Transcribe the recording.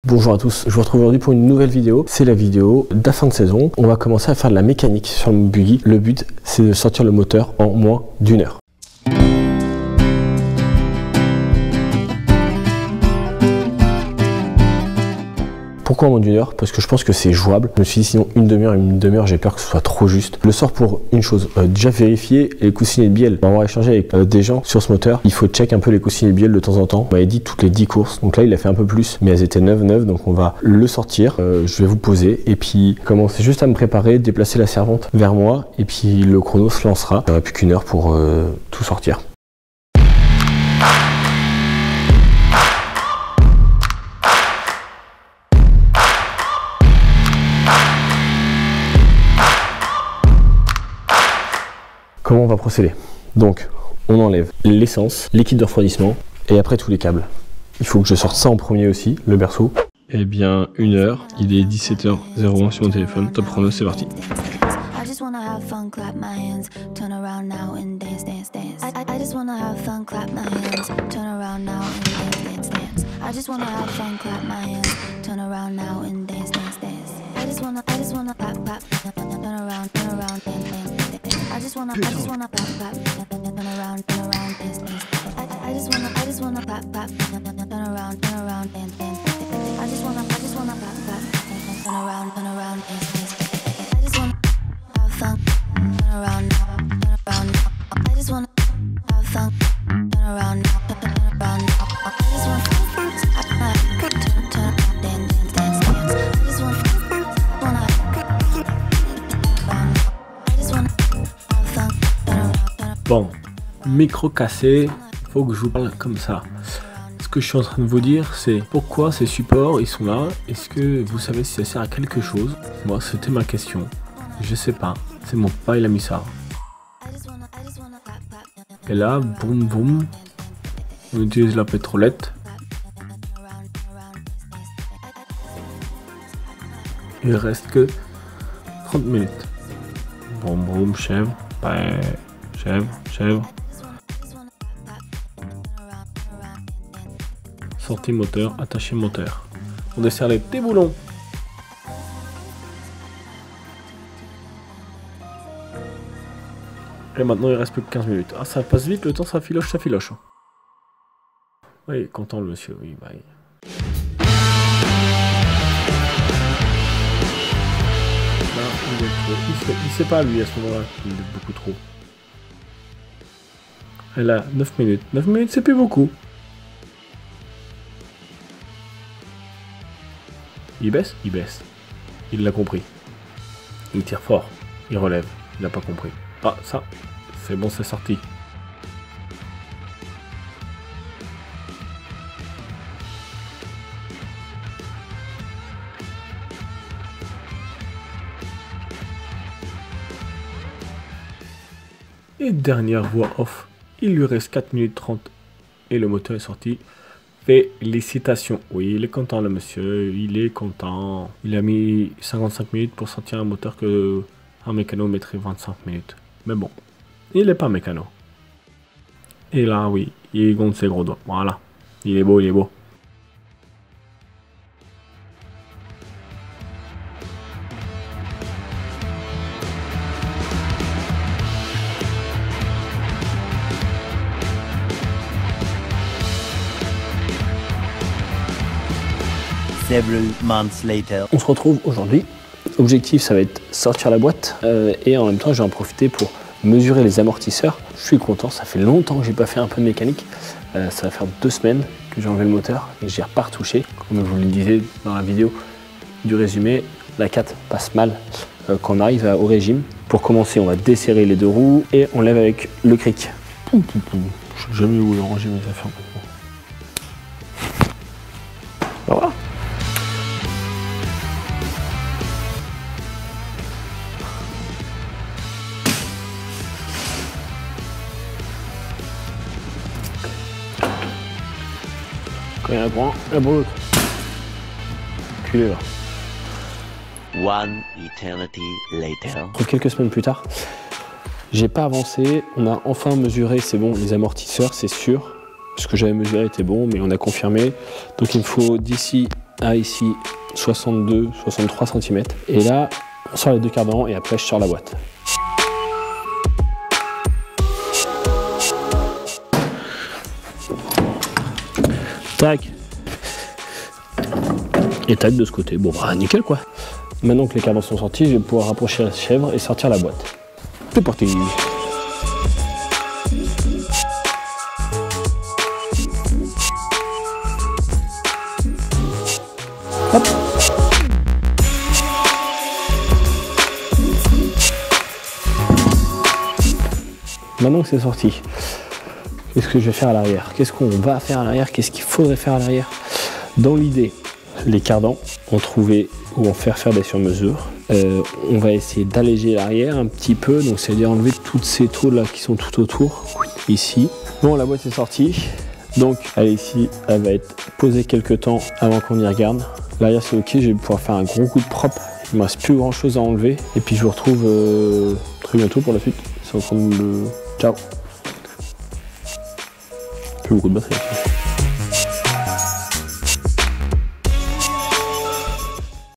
Bonjour à tous, je vous retrouve aujourd'hui pour une nouvelle vidéo. C'est la vidéo de la fin de saison. On va commencer à faire de la mécanique sur le buggy. Le but, c'est de sortir le moteur en moins d'1 heure. Pourquoi en moins d'1 heure? Parce que je pense que c'est jouable. Je me suis dit sinon une demi-heure, j'ai peur que ce soit trop juste. Je le sors pour une chose, déjà vérifier les coussinets de bielle. On va échanger avec des gens sur ce moteur. Il faut check un peu les coussinets de bielle de temps en temps. On m'avait dit toutes les 10 courses. Donc là, il a fait un peu plus, mais elles étaient neuves. Donc on va le sortir. Je vais vous poser et puis commencer juste à me préparer, déplacer la servante vers moi. Et puis le chrono se lancera. Il n'y aurait plus qu'1 heure pour tout sortir. Comment on va procéder? Donc, on enlève l'essence, les kits de refroidissement et après tous les câbles. Il faut que je sorte ça en premier aussi, le berceau. Eh bien, 1 heure, il est 17h01 sur mon téléphone. Top chrono, c'est parti. I just wanna pop, turn around, dance, dance. I just wanna pop, turn around, dance, dance. I just wanna pop, turn around, dance, dance. I just wanna have fun, turn around. I just wanna have fun, turn around. I just wanna Bon, micro cassé, il faut que je vous parle comme ça. Ce que je suis en train de vous dire, c'est pourquoi ces supports ils sont là. Est-ce que vous savez si ça sert à quelque chose? Moi, c'était ma question. Je sais pas. C'est mon papa, il a mis ça. Et là, boum boum, on utilise la pétrolette. Il reste que 30 minutes. Boum boum, chèvre, chèvre. Sortie moteur, attaché moteur. On dessert les petits boulons. Et maintenant il reste plus que 15 minutes. Ah, ça passe vite, le temps ça filoche. Oui, content le monsieur, oui, bye. Là, il sait pas lui à ce moment-là, il est beaucoup trop. Elle a 9 minutes. 9 minutes, c'est plus beaucoup. Il baisse? Il baisse. Il l'a compris. Il tire fort. Il relève. Il n'a pas compris. Ah, ça, c'est bon, c'est sorti. Et dernière voix off. Il lui reste 4 minutes 30 et le moteur est sorti. Félicitations. Oui, il est content le monsieur, il est content. Il a mis 55 minutes pour sortir un moteur que un mécano mettrait 25 minutes. Mais bon, il n'est pas mécano. Et là, oui, il gonfle ses gros doigts. Voilà, il est beau, Several months later. On se retrouve aujourd'hui. Objectif, ça va être sortir la boîte et en même temps, je vais en profiter pour mesurer les amortisseurs. Je suis content, ça fait longtemps que j'ai pas fait un peu de mécanique. Ça va faire 2 semaines que j'ai enlevé le moteur et j'y ai pas retouché. Comme je vous le disais dans la vidéo du résumé, la 4 passe mal quand on arrive au régime. Pour commencer, on va desserrer les 2 roues et on lève avec le cric. Je sais jamais où ranger mes affaires maintenant. Voilà. Quand il y en a pour un, il y en a pour l'autre. Culé là. One eternity later. Quelques semaines plus tard, j'ai pas avancé. On a enfin mesuré, c'est bon, les amortisseurs, c'est sûr. Ce que j'avais mesuré était bon, mais on a confirmé. Donc il me faut d'ici à ici 62-63 cm. Et là, on sort les deux cardans et après je sors la boîte. Tac. Et tac de ce côté. Bon bah nickel quoi. Maintenant que les cardans sont sortis, je vais pouvoir rapprocher la chèvre et sortir la boîte. C'est parti. Hop. Maintenant que c'est sorti, qu'est-ce que je vais faire à l'arrière? Qu'est-ce qu'on va faire à l'arrière? Qu'est-ce qu'il faudrait faire à l'arrière? Dans l'idée, les cardans, on trouvait où en faire des sur-mesure. On va essayer d'alléger l'arrière un petit peu, donc c'est-à-dire enlever toutes ces tôles là qui sont tout autour, ici. Bon, la boîte est sortie, donc elle est ici, elle va être posée quelques temps avant qu'on y regarde. L'arrière c'est ok, je vais pouvoir faire un gros coup de propre. Il me reste plus grand chose à enlever, et puis je vous retrouve très bientôt pour la suite. C'est en train de le... Ciao. Plus beaucoup de batterie.